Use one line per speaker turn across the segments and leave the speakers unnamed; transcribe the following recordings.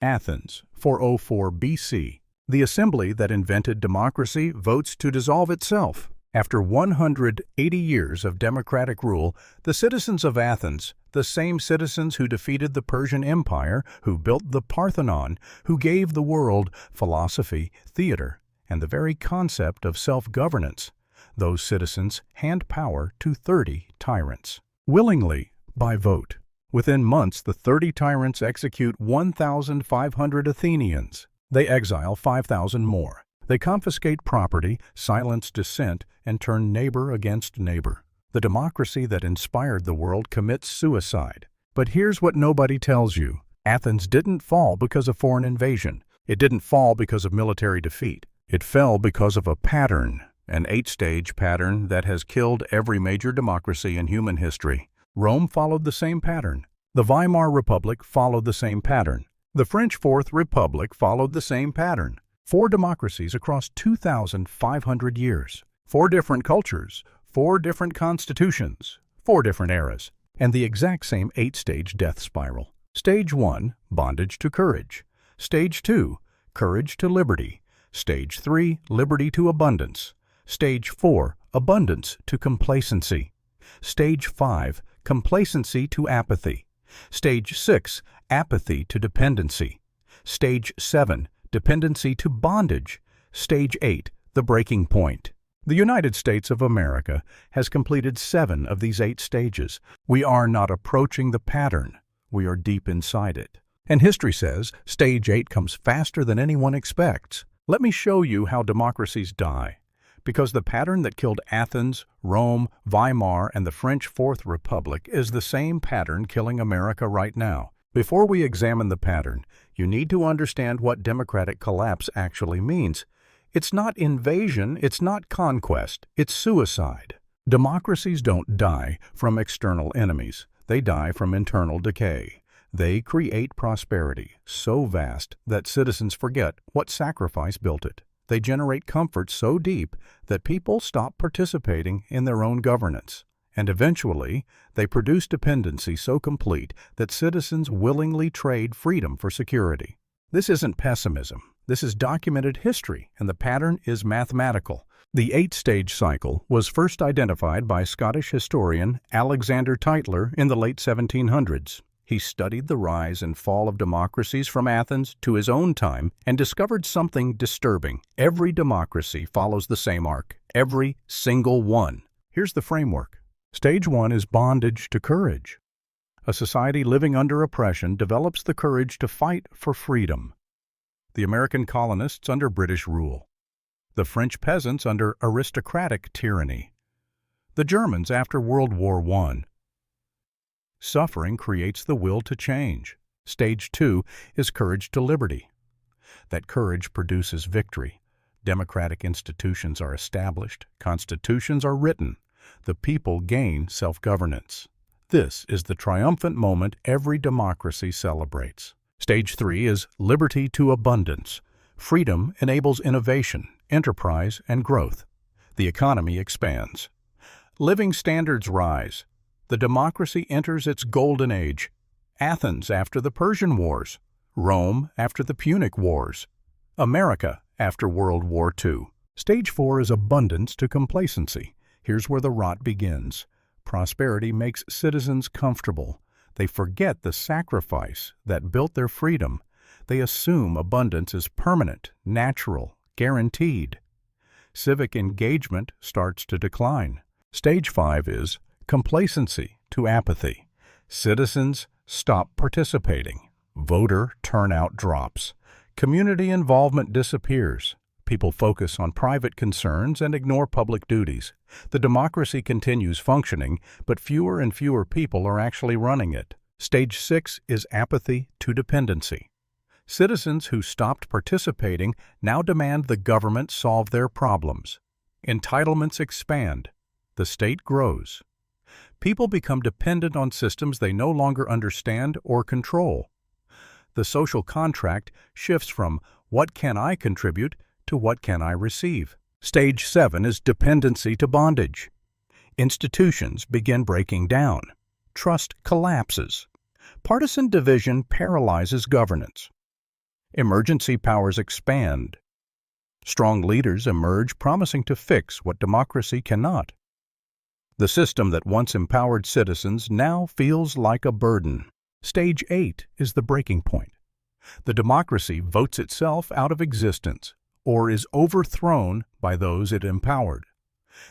Athens, 404 BC. The assembly that invented democracy votes to dissolve itself. After 180 years of democratic rule, the citizens of Athens, the same citizens who defeated the Persian Empire, who built the Parthenon, who gave the world philosophy, theater, and the very concept of self-governance, those citizens hand power to 30 tyrants. Willingly, by vote. Within months, the 30 tyrants execute 1,500 Athenians. They exile 5,000 more. They confiscate property, silence dissent, and turn neighbor against neighbor. The democracy that inspired the world commits suicide. But here's what nobody tells you. Athens didn't fall because of foreign invasion. It didn't fall because of military defeat. It fell because of a pattern, an 8-stage pattern that has killed every major democracy in human history. Rome followed the same pattern. The Weimar Republic followed the same pattern. The French Fourth Republic followed the same pattern. 4 democracies across 2,500 years. 4 different cultures, 4 different constitutions, 4 different eras, and the exact same 8-stage death spiral. Stage 1, bondage to courage. Stage 2, courage to liberty. Stage 3, liberty to abundance. Stage 4, abundance to complacency. Stage 5, complacency to apathy. Stage 6, apathy to dependency. Stage 7, dependency to bondage. Stage 8, the breaking point. The United States of America has completed 7 of these 8 stages. We are not approaching the pattern. We are deep inside it. And history says stage 8 comes faster than anyone expects. Let me show you how democracies die. Because the pattern that killed Athens, Rome, Weimar, and the French Fourth Republic is the same pattern killing America right now. Before we examine the pattern, you need to understand what democratic collapse actually means. It's not invasion, it's not conquest, it's suicide. Democracies don't die from external enemies. They die from internal decay. They create prosperity so vast that citizens forget what sacrifice built it. They generate comfort so deep that people stop participating in their own governance. And eventually, they produce dependency so complete that citizens willingly trade freedom for security. This isn't pessimism. This is documented history, and the pattern is mathematical. The 8-stage cycle was first identified by Scottish historian Alexander Tytler in the late 1700s. He studied the rise and fall of democracies from Athens to his own time and discovered something disturbing. Every democracy follows the same arc, every single one. Here's the framework. Stage 1 is bondage to courage. A society living under oppression develops the courage to fight for freedom. The American colonists under British rule. The French peasants under aristocratic tyranny. The Germans after World War I. Suffering creates the will to change. Stage 2 is courage to liberty. That courage produces victory. Democratic institutions are established. Constitutions are written. The people gain self-governance. This is the triumphant moment every democracy celebrates. Stage 3 is liberty to abundance. Freedom enables innovation, enterprise, and growth. The economy expands. Living standards rise. The democracy enters its golden age. Athens after the Persian Wars. Rome after the Punic Wars. America after World War II. Stage 4 is abundance to complacency. Here's where the rot begins. Prosperity makes citizens comfortable. They forget the sacrifice that built their freedom. They assume abundance is permanent, natural, guaranteed. Civic engagement starts to decline. Stage 5 is complacency to apathy. Citizens stop participating. Voter turnout drops. Community involvement disappears. People focus on private concerns and ignore public duties. The democracy continues functioning, but fewer and fewer people are actually running it. Stage 6 is apathy to dependency. Citizens who stopped participating now demand the government solve their problems. Entitlements expand. The state grows. People become dependent on systems they no longer understand or control. The social contract shifts from "what can I contribute" to "what can I receive?" Stage 7 is dependency to bondage. Institutions begin breaking down. Trust collapses. Partisan division paralyzes governance. Emergency powers expand. Strong leaders emerge promising to fix what democracy cannot. The system that once empowered citizens now feels like a burden. Stage 8 is the breaking point. The democracy votes itself out of existence or is overthrown by those it empowered.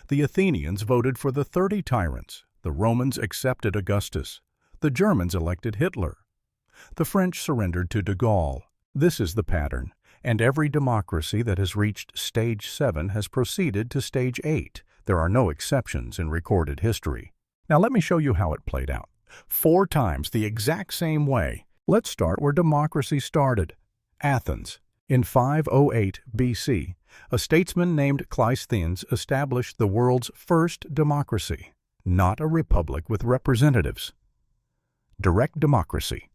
The Athenians voted for the 30 tyrants. The Romans accepted Augustus. The Germans elected Hitler. The French surrendered to de Gaulle. This is the pattern, and every democracy that has reached stage 7 has proceeded to stage 8. There are no exceptions in recorded history. Now let me show you how it played out. 4 times the exact same way. Let's start where democracy started. Athens. In 508 BC, a statesman named Cleisthenes established the world's first democracy, not a republic with representatives. Direct democracy.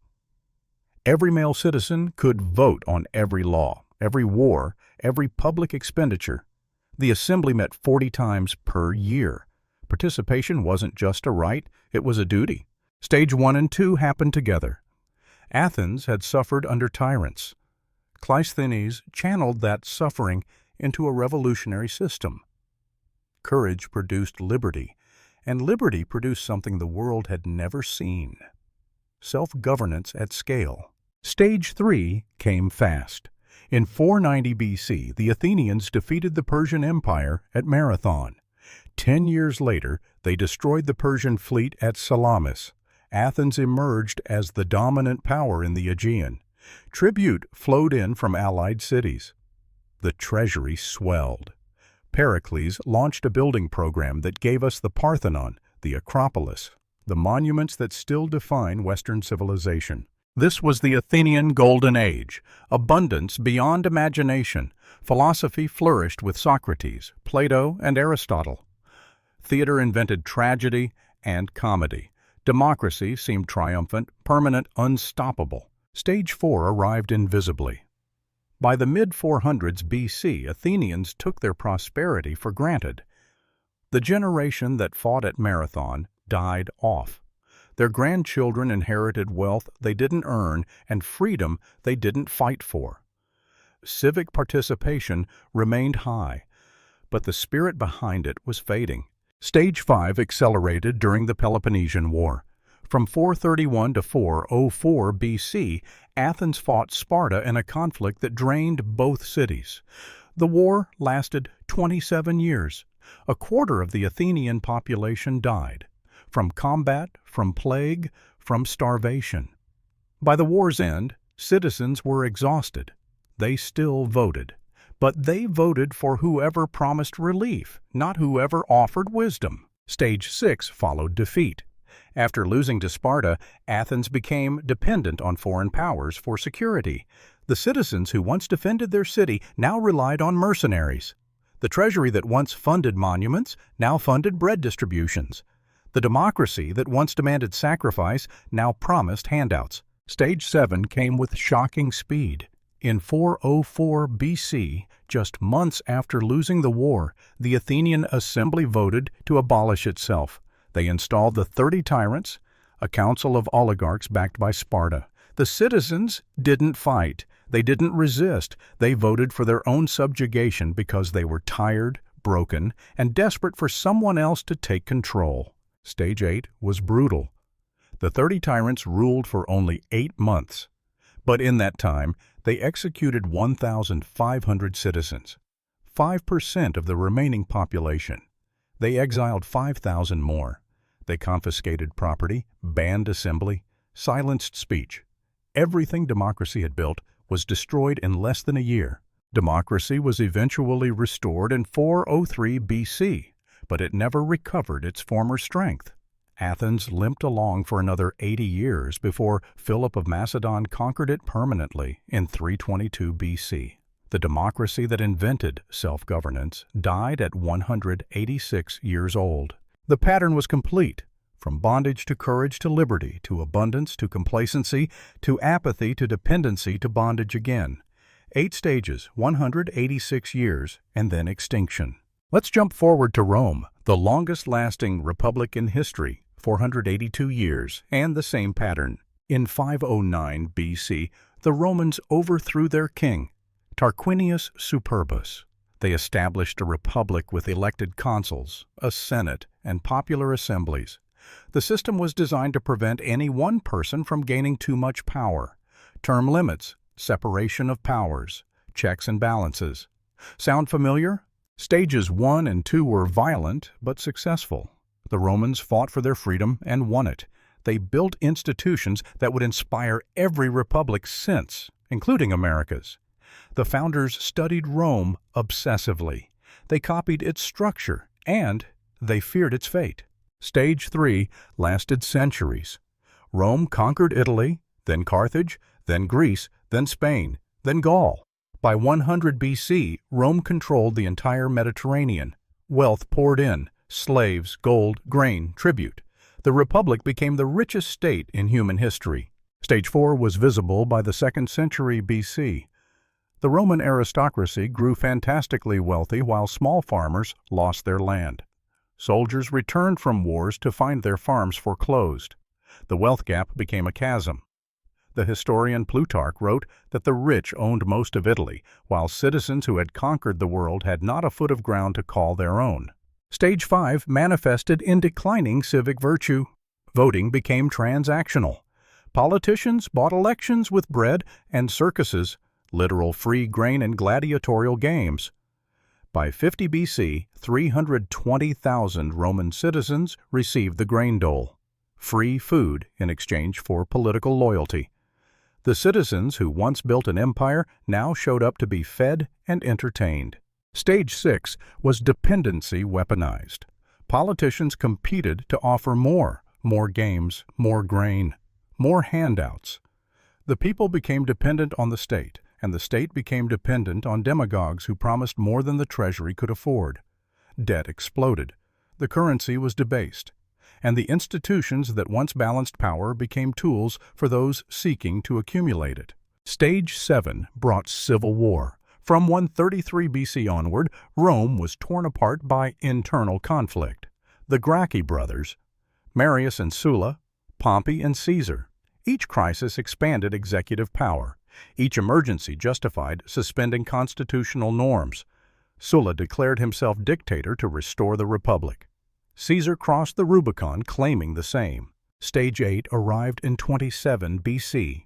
Every male citizen could vote on every law, every war, every public expenditure. The assembly met 40 times per year. Participation wasn't just a right, it was a duty. Stage 1 and 2 happened together. Athens had suffered under tyrants. Cleisthenes channeled that suffering into a revolutionary system. Courage produced liberty, and liberty produced something the world had never seen: self-governance at scale. Stage 3 came fast. In 490 BC, the Athenians defeated the Persian Empire at Marathon. 10 years later, they destroyed the Persian fleet at Salamis. Athens emerged as the dominant power in the Aegean. Tribute flowed in from allied cities. The treasury swelled. Pericles launched a building program that gave us the Parthenon, the Acropolis, the monuments that still define Western civilization. This was the Athenian Golden Age, abundance beyond imagination. Philosophy flourished with Socrates, Plato, and Aristotle. Theater invented tragedy and comedy. Democracy seemed triumphant, permanent, unstoppable. Stage 4 arrived invisibly. By the mid-400s BC, Athenians took their prosperity for granted. The generation that fought at Marathon died off. Their grandchildren inherited wealth they didn't earn and freedom they didn't fight for. Civic participation remained high, but the spirit behind it was fading. Stage 5 accelerated during the Peloponnesian War. From 431 to 404 BC, Athens fought Sparta in a conflict that drained both cities. The war lasted 27 years. A quarter of the Athenian population died. From combat, from plague, from starvation. By the war's end, citizens were exhausted. They still voted. But they voted for whoever promised relief, not whoever offered wisdom. Stage 6 followed defeat. After losing to Sparta, Athens became dependent on foreign powers for security. The citizens who once defended their city now relied on mercenaries. The treasury that once funded monuments now funded bread distributions. The democracy that once demanded sacrifice now promised handouts. Stage 7 came with shocking speed. In 404 BC, just months after losing the war, the Athenian assembly voted to abolish itself. They installed the 30 tyrants, a council of oligarchs backed by Sparta. The citizens didn't fight. They didn't resist. They voted for their own subjugation because they were tired, broken, and desperate for someone else to take control. Stage 8 was brutal. The 30 tyrants ruled for only 8 months. But in that time, they executed 1,500 citizens, 5% of the remaining population. They exiled 5,000 more. They confiscated property, banned assembly, silenced speech. Everything democracy had built was destroyed in less than a year. Democracy was eventually restored in 403 BC, but it never recovered its former strength. Athens limped along for another 80 years before Philip of Macedon conquered it permanently in 322 BC. The democracy that invented self-governance died at 186 years old. The pattern was complete. From bondage to courage to liberty, to abundance to complacency, to apathy to dependency to bondage again. 8 stages, 186 years, and then extinction. Let's jump forward to Rome, the longest-lasting republic in history, 482 years, and the same pattern. In 509 BC, the Romans overthrew their king, Tarquinius Superbus. They established a republic with elected consuls, a senate, and popular assemblies. The system was designed to prevent any one person from gaining too much power. Term limits, separation of powers, checks and balances. Sound familiar? Stages 1 and 2 were violent but successful. The Romans fought for their freedom and won it. They built institutions that would inspire every republic since, including America's. The founders studied Rome obsessively. They copied its structure, and they feared its fate. Stage 3 lasted centuries. Rome conquered Italy, then Carthage, then Greece, then Spain, then Gaul. By 100 BC, Rome controlled the entire Mediterranean. Wealth poured in: slaves, gold, grain, tribute. The Republic became the richest state in human history. Stage 4 was visible by the 2nd century BC. The Roman aristocracy grew fantastically wealthy while small farmers lost their land. Soldiers returned from wars to find their farms foreclosed. The wealth gap became a chasm. The historian Plutarch wrote that the rich owned most of Italy, while citizens who had conquered the world had not a foot of ground to call their own. Stage 5 manifested in declining civic virtue. Voting became transactional. Politicians bought elections with bread and circuses, literal free grain and gladiatorial games. By 50 BC, 320,000 Roman citizens received the grain dole, free food in exchange for political loyalty. The citizens who once built an empire now showed up to be fed and entertained. Stage 6 was dependency weaponized. Politicians competed to offer more games, more grain, more handouts. The people became dependent on the state, and the state became dependent on demagogues who promised more than the treasury could afford. Debt exploded. The currency was debased, and the institutions that once balanced power became tools for those seeking to accumulate it. Stage 7 brought civil war. From 133 BC onward, Rome was torn apart by internal conflict. The Gracchi brothers, Marius and Sulla, Pompey and Caesar. Each crisis expanded executive power. Each emergency justified suspending constitutional norms. Sulla declared himself dictator to restore the republic. Caesar crossed the Rubicon claiming the same. Stage 8 arrived in 27 BC.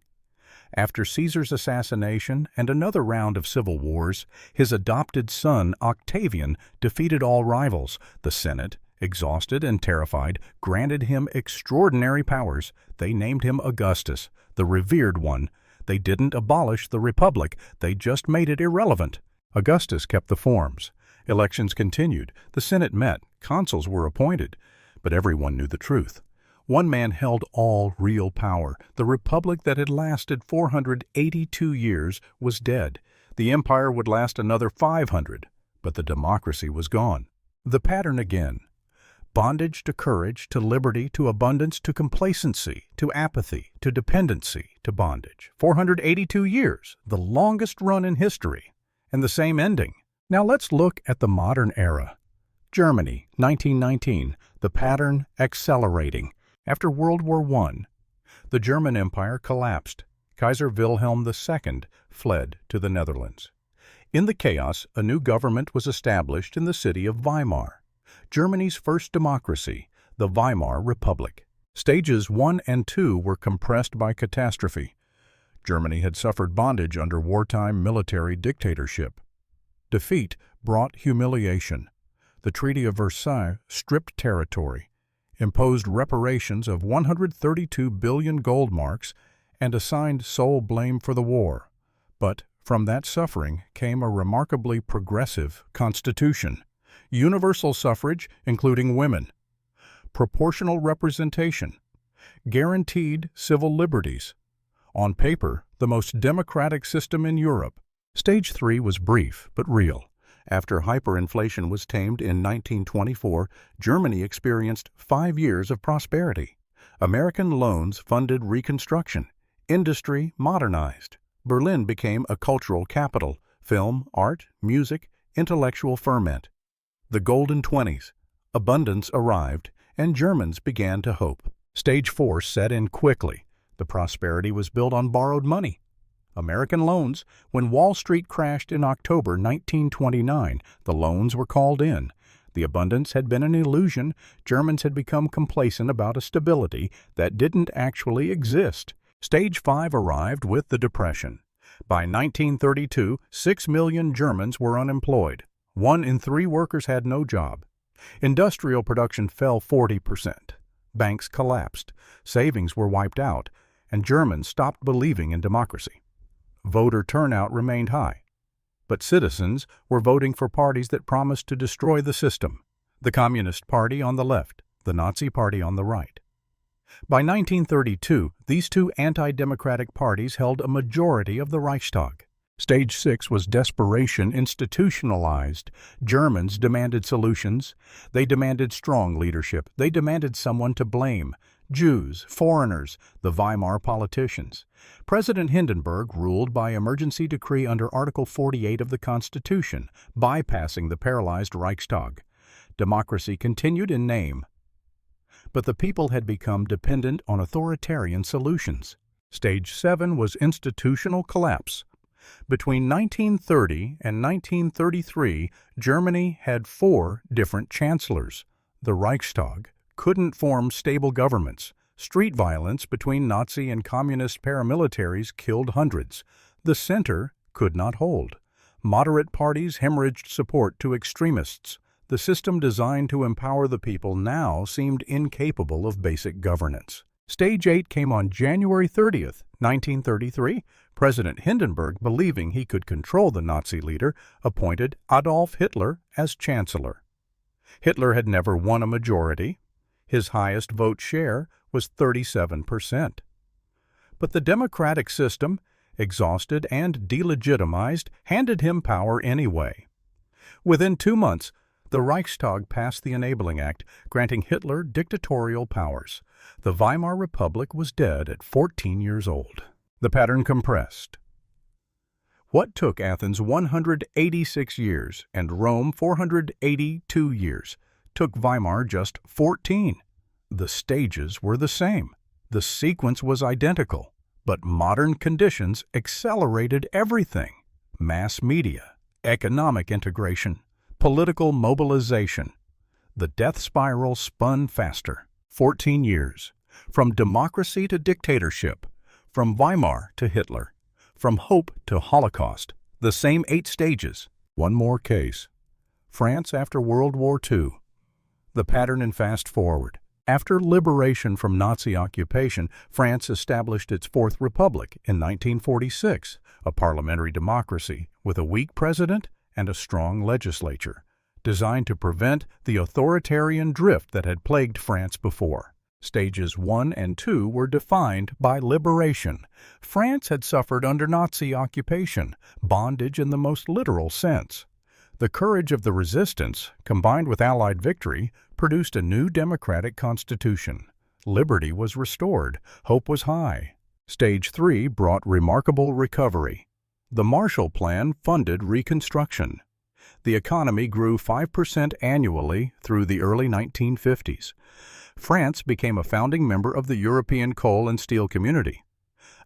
After Caesar's assassination and another round of civil wars, his adopted son Octavian defeated all rivals. The Senate, exhausted and terrified, granted him extraordinary powers. They named him Augustus, the revered one. They didn't abolish the republic, they just made it irrelevant. Augustus kept the forms. Elections continued. The Senate met. Consuls were appointed. But everyone knew the truth. One man held all real power. The republic that had lasted 482 years was dead. The empire would last another 500, but the democracy was gone. The pattern again. Bondage to courage, to liberty, to abundance, to complacency, to apathy, to dependency, to bondage. 482 years, the longest run in history, and the same ending. Now let's look at the modern era. Germany, 1919, the pattern accelerating. After World War I, the German Empire collapsed. Kaiser Wilhelm II fled to the Netherlands. In the chaos, a new government was established in the city of Weimar, Germany's first democracy, the Weimar Republic. Stages 1 and 2 were compressed by catastrophe. Germany had suffered bondage under wartime military dictatorship. Defeat brought humiliation. The Treaty of Versailles stripped territory, imposed reparations of 132 billion gold marks, and assigned sole blame for the war. But from that suffering came a remarkably progressive constitution. Universal suffrage, including women. Proportional representation. Guaranteed civil liberties. On paper, the most democratic system in Europe. Stage 3 was brief but real. After hyperinflation was tamed in 1924, Germany experienced 5 years of prosperity. American loans funded reconstruction. Industry modernized. Berlin became a cultural capital. Film, art, music, intellectual ferment. The Golden Twenties. Abundance arrived, and Germans began to hope. Stage 4 set in quickly. The prosperity was built on borrowed money. American loans. When Wall Street crashed in October 1929, the loans were called in. The abundance had been an illusion. Germans had become complacent about a stability that didn't actually exist. Stage 5 arrived with the Depression. By 1932, 6 million Germans were unemployed. 1 in 3 workers had no job. Industrial production fell 40%. Banks collapsed. Savings were wiped out, and Germans stopped believing in democracy. Voter turnout remained high, but citizens were voting for parties that promised to destroy the system: the Communist Party on the left, the Nazi Party on the right. By 1932, these two anti-democratic parties held a majority of the Reichstag. Stage 6 was desperation institutionalized. Germans demanded solutions. They demanded strong leadership. They demanded someone to blame: Jews, foreigners, the Weimar politicians. President Hindenburg ruled by emergency decree under Article 48 of the Constitution, bypassing the paralyzed Reichstag. Democracy continued in name, but the people had become dependent on authoritarian solutions. Stage 7 was institutional collapse. Between 1930 and 1933, Germany had 4 different chancellors. The Reichstag couldn't form stable governments. Street violence between Nazi and communist paramilitaries killed hundreds. The center could not hold. Moderate parties hemorrhaged support to extremists. The system designed to empower the people now seemed incapable of basic governance. Stage 8 came on January 30th, 1933. President Hindenburg, believing he could control the Nazi leader, appointed Adolf Hitler as chancellor. Hitler had never won a majority. His highest vote share was 37%. But the democratic system, exhausted and delegitimized, handed him power anyway. Within 2 months, the Reichstag passed the Enabling Act, granting Hitler dictatorial powers. The Weimar Republic was dead at 14 years old. The pattern compressed. What took Athens 186 years and Rome 482 years took Weimar just 14. The stages were the same. The sequence was identical, but modern conditions accelerated everything: mass media, economic integration, political mobilization. The death spiral spun faster. 14 years. From democracy to dictatorship. From Weimar to Hitler. From hope to Holocaust. The same 8 stages. One more case. France after World War II. The pattern in fast forward. After liberation from Nazi occupation, France established its Fourth Republic in 1946, a parliamentary democracy with a weak president and a strong legislature, designed to prevent the authoritarian drift that had plagued France before. Stages 1 and 2 were defined by liberation. France had suffered under Nazi occupation, bondage in the most literal sense. The courage of the resistance, combined with Allied victory, produced a new democratic constitution. Liberty was restored. Hope was high. Stage 3 brought remarkable recovery. The Marshall Plan funded reconstruction. The economy grew 5% annually through the early 1950s. France became a founding member of the European Coal and Steel Community.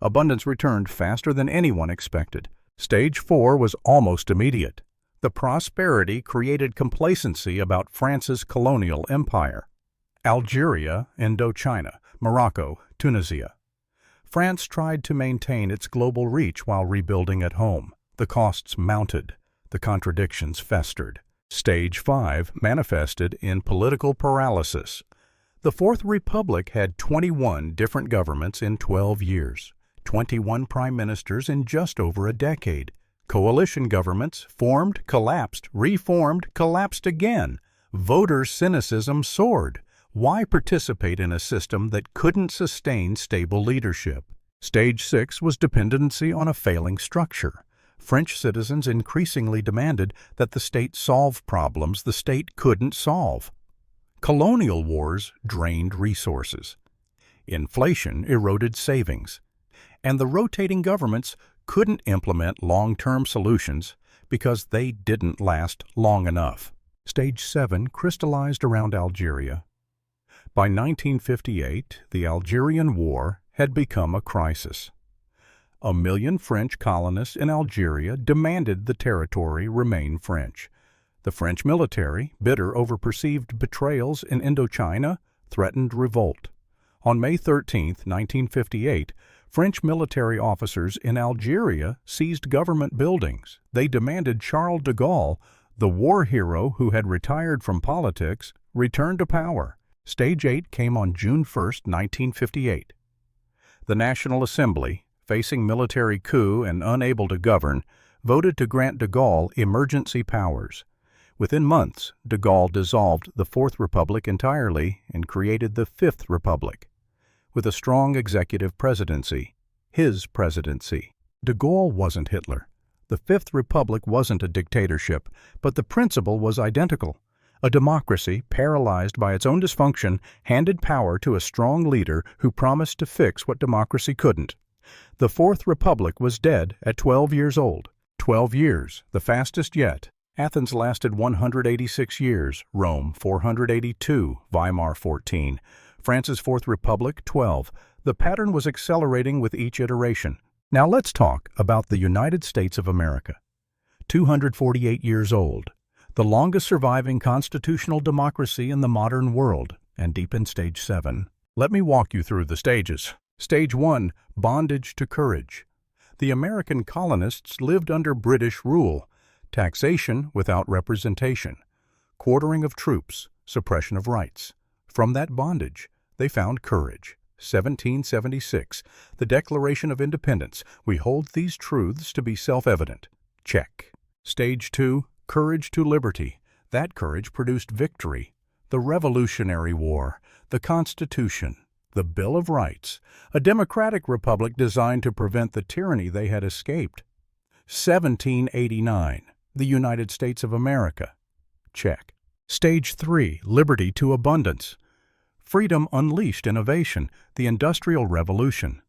Abundance returned faster than anyone expected. Stage 4 was almost immediate. The prosperity created complacency about France's colonial empire. Algeria, Indochina, Morocco, Tunisia. France tried to maintain its global reach while rebuilding at home. The costs mounted. The contradictions festered. Stage 5 manifested in political paralysis. The Fourth Republic had 21 different governments in 12 years, 21 prime ministers in just over a decade. Coalition governments formed, collapsed, reformed, collapsed again. Voter cynicism soared. Why participate in a system that couldn't sustain stable leadership? Stage 6 was dependency on a failing structure. French citizens increasingly demanded that the state solve problems the state couldn't solve. Colonial wars drained resources. Inflation eroded savings. And the rotating governments couldn't implement long-term solutions because they didn't last long enough. Stage 7 crystallized around Algeria. By 1958, the Algerian War had become a crisis. 1 million French colonists in Algeria demanded the territory remain French. The French military, bitter over perceived betrayals in Indochina, threatened revolt. On May 13, 1958, French military officers in Algeria seized government buildings. They demanded Charles de Gaulle, the war hero who had retired from politics, return to power. Stage 8 came on June 1, 1958. The National Assembly, facing military coup and unable to govern, voted to grant de Gaulle emergency powers. Within months, de Gaulle dissolved the Fourth Republic entirely and created the Fifth Republic. With a strong executive presidency, his presidency. De Gaulle wasn't Hitler. The Fifth Republic wasn't a dictatorship, but the principle was identical. A democracy, paralyzed by its own dysfunction, handed power to a strong leader who promised to fix what democracy couldn't. The Fourth Republic was dead at 12 years old. 12 years, the fastest yet. Athens lasted 186 years, Rome 482, Weimar 14, France's Fourth Republic 12. The pattern was accelerating with each iteration. Now let's talk about the United States of America. 248 years old, the longest surviving constitutional democracy in the modern world, and deep in Stage 7. Let me walk you through the stages. Stage 1, bondage to courage. The American colonists lived under British rule. Taxation without representation, quartering of troops, suppression of rights. From that bondage, they found courage. 1776, the Declaration of Independence. We hold these truths to be self-evident. Check. Stage 2, courage to liberty. That courage produced victory. The Revolutionary War, the Constitution, the Bill of Rights, a democratic republic designed to prevent the tyranny they had escaped. 1789. The United States of America. Check. Stage 3, liberty to abundance. Freedom unleashed innovation, the Industrial Revolution.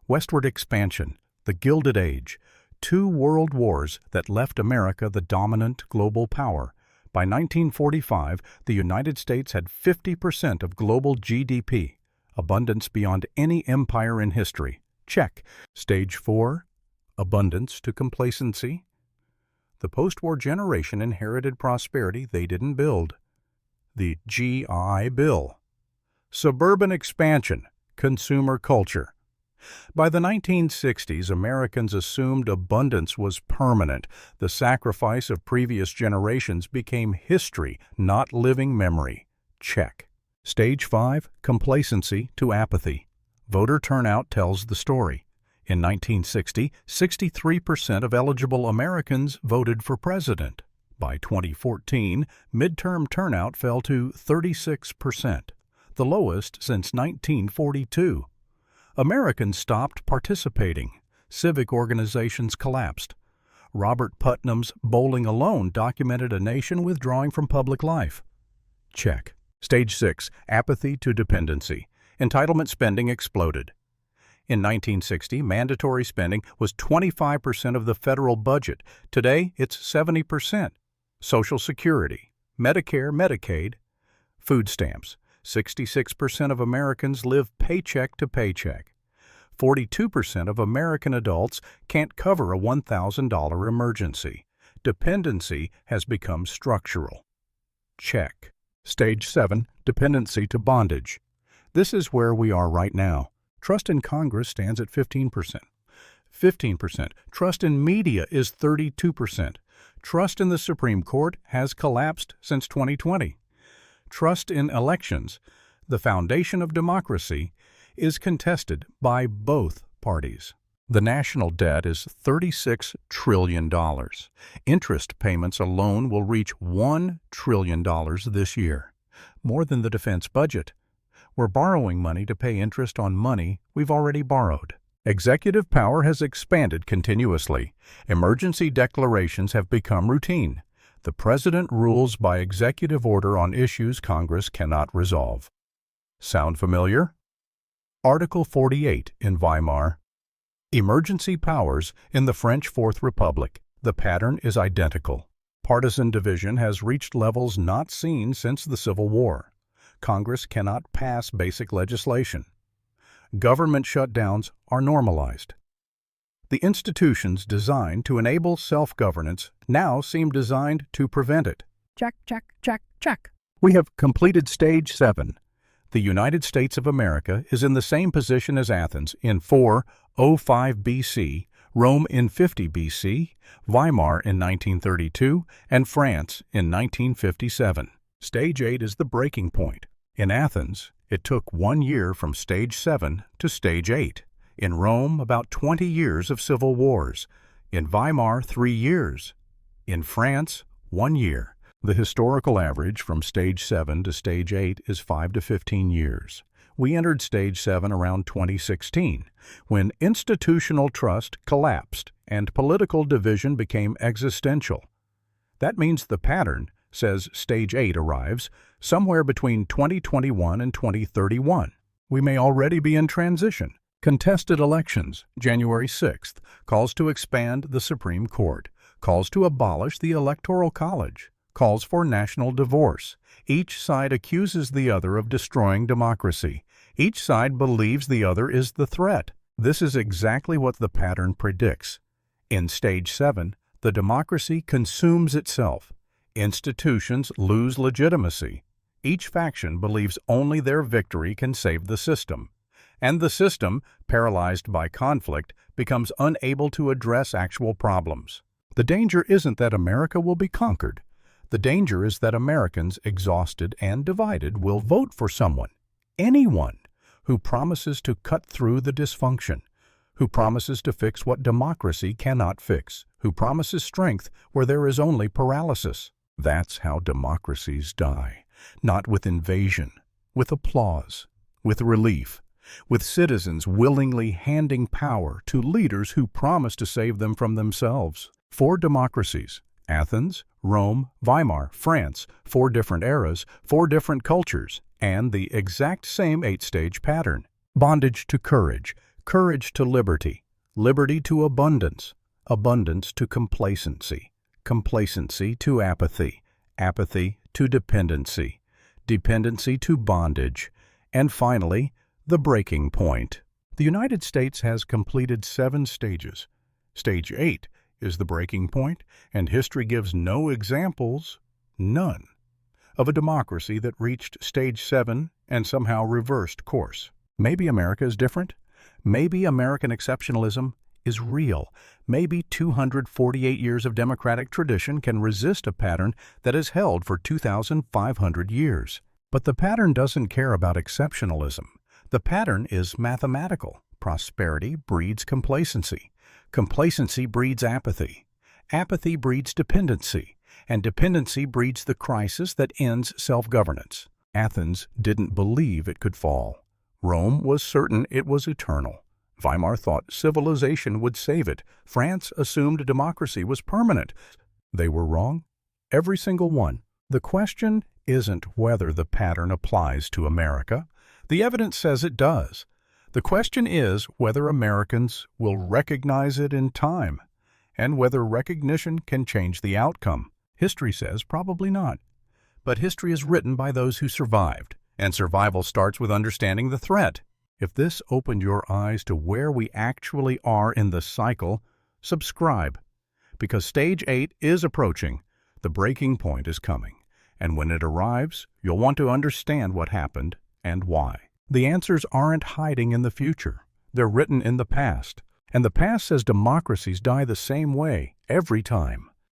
Westward expansion, the Gilded Age, 2 world wars that left America the dominant global power. By 1945, the United States had 50% of global GDP, abundance beyond any empire in history. Check. Stage 4, abundance to complacency. The post-war generation inherited prosperity they didn't build. The GI Bill. Suburban expansion, consumer culture. By the 1960s, Americans assumed abundance was permanent. The sacrifice of previous generations became history, not living memory. Check. Stage 5, complacency to apathy. Voter turnout tells the story. In 1960, 63% of eligible Americans voted for president. By 2014, midterm turnout fell to 36%, the lowest since 1942. Americans stopped participating. Civic organizations collapsed. Robert Putnam's Bowling Alone documented a nation withdrawing from public life. Check. Stage 6, apathy to dependency. Entitlement spending exploded. In 1960, mandatory spending was 25% of the federal budget. Today, it's 70%. Social Security, Medicare, Medicaid, food stamps. 66% of Americans live paycheck to paycheck. 42% of American adults can't cover a $1,000 emergency. Dependency has become structural. Check. Stage 7, dependency to bondage. This is where we are right now. Trust in Congress stands at 15%. 15%. Trust in media is 32%. Trust in the Supreme Court has collapsed since 2020. Trust in elections, the foundation of democracy, is contested by both parties. The national debt is $36 trillion. Interest payments alone will reach $1 trillion this year, more than the defense budget. We're borrowing money to pay interest on money we've already borrowed. Executive power has expanded continuously. Emergency declarations have become routine. The president rules by executive order on issues Congress cannot resolve. Sound familiar? Article 48 in Weimar. Emergency powers in the French Fourth Republic. The pattern is identical. Partisan division has reached levels not seen since the Civil War. Congress cannot pass basic legislation. Government shutdowns are normalized. The institutions designed to enable self-governance now seem designed to prevent it. Check, check, check, check. We have completed Stage 7. The United States of America is in the same position as Athens in 405 BC, Rome in 50 BC, Weimar in 1932, and France in 1957. Stage 8 is the breaking point. In Athens, it took 1 year from Stage 7 to Stage 8. In Rome, about 20 years of civil wars. In Weimar, 3 years. In France, 1 year. The historical average from Stage 7 to Stage 8 is 5 to 15 years. We entered Stage 7 around 2016, when institutional trust collapsed and political division became existential. That means the pattern says Stage 8 arrives somewhere between 2021 and 2031. We may already be in transition. Contested elections, January 6th, calls to expand the Supreme Court, calls to abolish the Electoral College, calls for national divorce. Each side accuses the other of destroying democracy. Each side believes the other is the threat. This is exactly what the pattern predicts. In Stage 7, the democracy consumes itself. Institutions lose legitimacy. Each faction believes only their victory can save the system. And the system, paralyzed by conflict, becomes unable to address actual problems. The danger isn't that America will be conquered. The danger is that Americans, exhausted and divided, will vote for someone, anyone, who promises to cut through the dysfunction, who promises to fix what democracy cannot fix, who promises strength where there is only paralysis. That's how democracies die, not with invasion, with applause, with relief, with citizens willingly handing power to leaders who promise to save them from themselves. 4 democracies, Athens, Rome, Weimar, France, 4 different eras, 4 different cultures, and the exact same 8-stage pattern. Bondage to courage, courage to liberty, liberty to abundance, abundance to complacency, complacency to apathy, apathy to dependency, dependency to bondage, and finally, the breaking point. The United States has completed 7 stages. Stage 8 is the breaking point, and history gives no examples, none, of a democracy that reached Stage 7 and somehow reversed course. Maybe America is different. Maybe American exceptionalism is real. Maybe 248 years of democratic tradition can resist a pattern that has held for 2,500 years. But the pattern doesn't care about exceptionalism. The pattern is mathematical. Prosperity breeds complacency. Complacency breeds apathy. Apathy breeds dependency. And dependency breeds the crisis that ends self-governance. Athens didn't believe it could fall. Rome was certain it was eternal. Weimar thought civilization would save it. France assumed democracy was permanent. They were wrong, every single one. The question isn't whether the pattern applies to America. The evidence says it does. The question is whether Americans will recognize it in time, and whether recognition can change the outcome. History says probably not. But history is written by those who survived, and survival starts with understanding the threat. If this opened your eyes to where we actually are in the cycle, subscribe, because Stage 8 is approaching. The breaking point is coming, and when it arrives, you'll want to understand what happened and why. The answers aren't hiding in the future. They're written in the past, and the past says democracies die the same way every time.